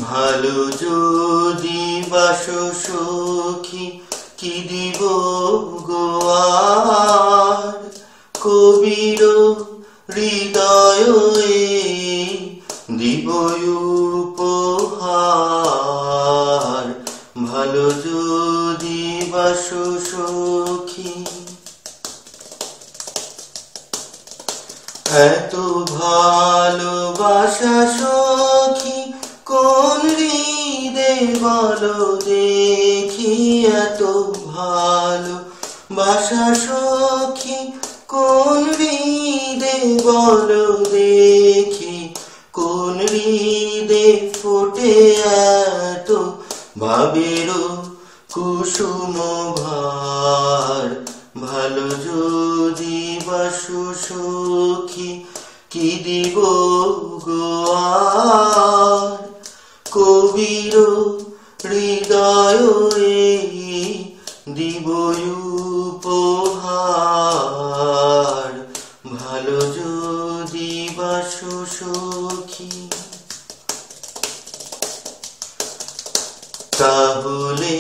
ভালো যদি বাসো সখী কি দিব গো আর কবির হৃদয় দিব উপহার ভালো যদি বাসো সখী এত ভালোবাসা সখী কোন হৃদে বলো দেখি এত ভালোবাসা সখী কোন হৃদে বলো দেখি কোন হৃদে ফোটে এত ভাবের কুসুম ভার ভালো যদি বাসো সখী কি দিব গো আর কবির হৃদয় দিব উপহার ভালো যদি বাসো সখী তাহলে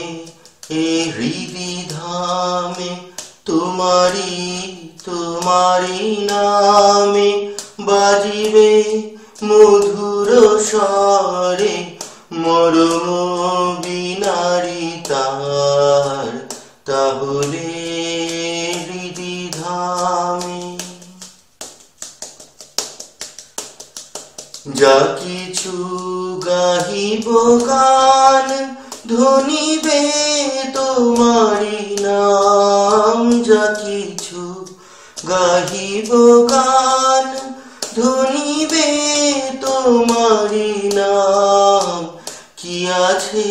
এ হৃদি ধামে তোমারি নামে বাজিবে মধুর স্বরে মরম বিনারী তার তাহলে হৃদি ধামে যা কিছু গাহিব গান ধ্বনিবে তোমারি নাম যা কিছু গাহিব গান ধ্বনিবে তোমারি নাম কি আছে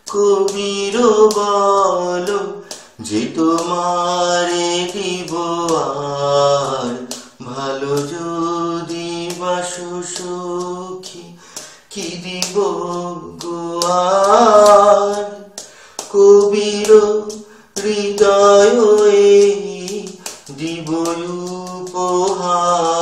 কবির বলো যে তোমারে দিব আর ভালো যদি বাসো সখী কি দিব গো আর কবির হৃদয় দিব উপহার